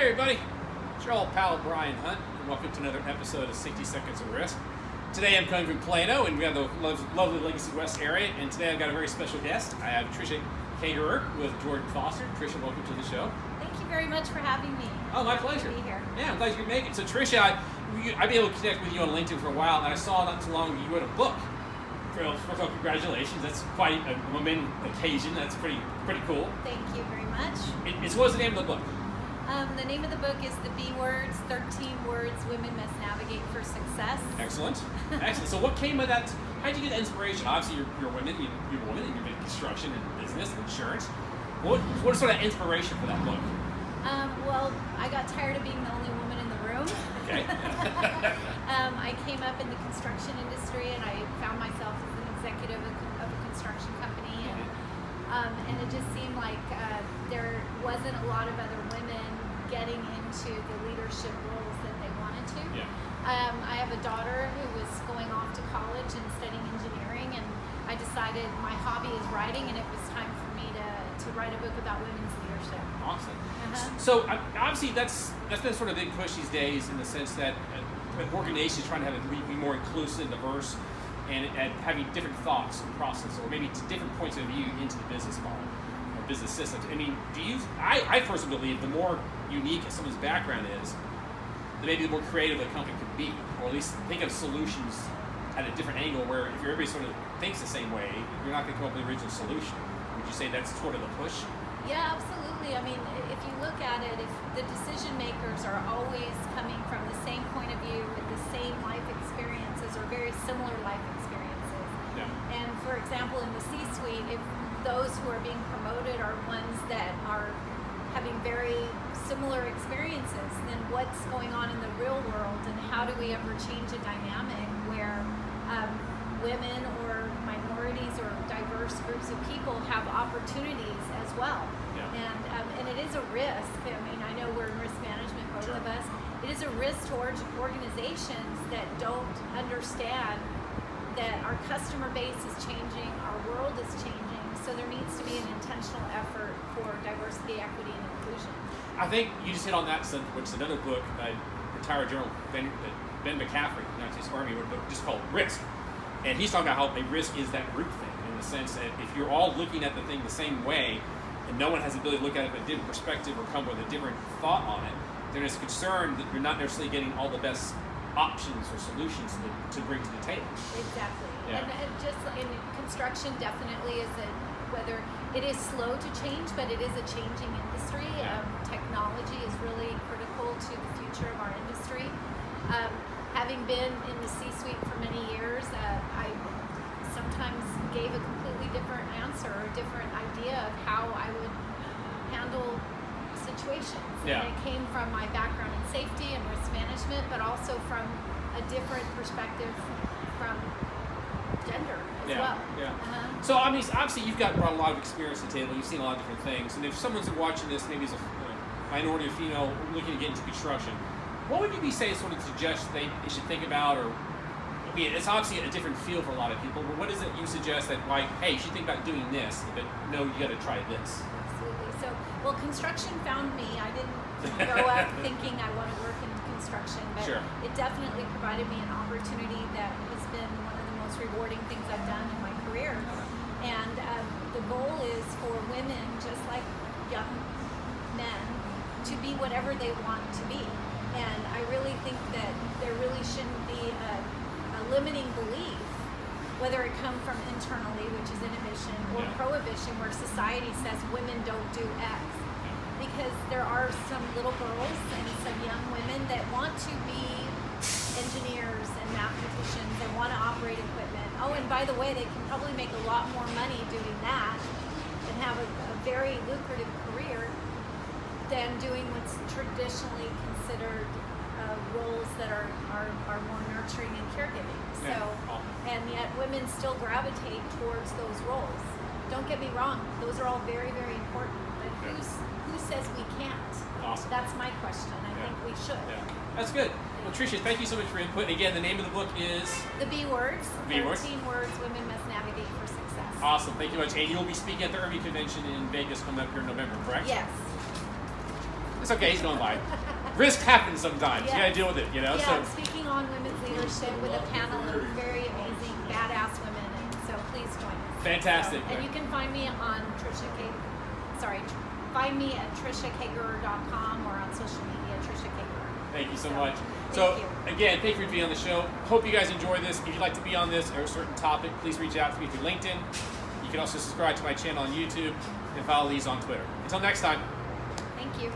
everybody, it's your old pal Brian Hunt, and welcome to another episode of 60 Seconds of Risk. Today I'm coming from Plano, and we have the lovely Legacy West area, and today I've got a very special guest. I have Tricia Kagerer with Jordan Foster. Tricia, welcome to the show. Thank you very much for having me. Oh, my pleasure. To be here. Yeah, I'm glad you could make it. So Tricia, I've been able to connect with you on LinkedIn for a while, and I saw not too long ago you wrote a book. First of all, congratulations. That's quite a momentous occasion. That's pretty cool. Thank you very much. What's the name of the book? The name of the book is The B Words, 13 Words Women Must Navigate for Success. Excellent. Excellent. So what came of that? How did you get the inspiration? Obviously, you're a woman. You're a woman, and you're in construction and business and insurance. What is sort of inspiration for that book? Well, I got tired of being the only woman in the room. Okay. I came up in the construction industry, and I found myself as an executive of a construction company, and it just seemed like there wasn't a lot of other women getting into the leadership roles that they wanted to. Yeah. I have a daughter who was going off to college and studying engineering, and I decided my hobby is writing, and it was time for me to write a book about women's leadership. Awesome. Uh-huh. So obviously that's been sort of a big push these days in the sense that organizations trying to have it be more inclusive, diverse, and having different thoughts and processes, or maybe different points of view into the business model or business systems. I mean, I personally believe the more unique someone's background is, the maybe the more creative the company could be, or at least think of solutions at a different angle where if everybody sort of thinks the same way, you're not going to come up with the original solution. Would you say that's sort of the push? Yeah, absolutely. I mean, if you look at it, if the decision makers are always coming from the same point of view with the same life experiences or very similar life experiences. Yeah. And for example, in the C-suite, if those who are being promoted are ones that are having very similar experiences, then what's going on in the real world, and how do we ever change a dynamic where women or minorities or diverse groups of people have opportunities as well? Yeah. And it is a risk. I mean, I know we're in risk management, both Sure. of us. It is a risk towards organizations that don't understand that our customer base is changing, our world is changing, so there needs to be an intentional effort for diversity, equity, and inclusion. I think you just hit on that, which is another book by retired General Ben McCaffrey, not his Army, but just called Risk. And he's talking about how a risk is that group thing, in the sense that if you're all looking at the thing the same way, and no one has the ability to look at it from a different perspective or come with a different thought on it, then there's concern that you're not necessarily getting all the best options or solutions to bring to the table. Exactly. Yeah. And just in construction, definitely is whether it is slow to change, but it is a changing industry. Yeah. Technology is really critical to the future of our industry. Having been in the C-suite for many years, I sometimes gave a completely different answer or a different idea of how I would handle situations. Yeah. And it came from my background in safety and risk management, but also from a different perspective from gender as well. Yeah. Uh-huh. So I mean, obviously you've brought a lot of experience to the table. You've seen a lot of different things. And if someone's watching this, maybe as a minority or female looking to get into construction, what would you be saying sort of suggest they should think about? Or I mean, it's obviously a different feel for a lot of people. But what is it you suggest that, like, hey, you should think about doing this, but no, you got to try this? Absolutely. So, well, construction found me. I didn't grow up thinking I want to work in construction, but Sure. It definitely provided me an opportunity that has been one of the most rewarding things I've done in my career. And the goal is for women, just like young men, to be whatever they want to be. And I really think that there really shouldn't be a limiting belief, whether it come from internally, which is inhibition, or Yeah. prohibition, where society says women don't do X. Because there are some little girls and some young women that want to be engineers and mathematicians and want to operate equipment. Oh, and by the way, they can probably make a lot more money doing that and have a very lucrative career than doing what's traditionally considered roles that are more nurturing and caregiving. So, Yeah. and yet women still gravitate towards those roles. Don't get me wrong; those are all very, very important. But who says we can't? Awesome. That's my question. I think we should. Yeah. That's good. Well, Tricia, thank you so much for your input. And again, the name of the book is The B Words. B Words. 13 Words Women Must Navigate for Success. Awesome. Thank you much. And you'll be speaking at the Irving Convention in Vegas coming up here in November, correct? Yes. It's okay. He's going by. Risk happens sometimes. Yes. You got to deal with it. You know. Yeah, So I'm speaking on women's leadership with a panel of very amazing, badass women, and so please join us. fantastic. So, and you can find me on find me at triciakagerer.com or on social media, Tricia Kagerer. Thank you so much. So again, thank you for being on the show. Hope you guys enjoy this. If you'd like to be on this or a certain topic, please reach out to me through LinkedIn. You can also subscribe to my channel on YouTube and follow Lise on Twitter. Until next time. Thank you.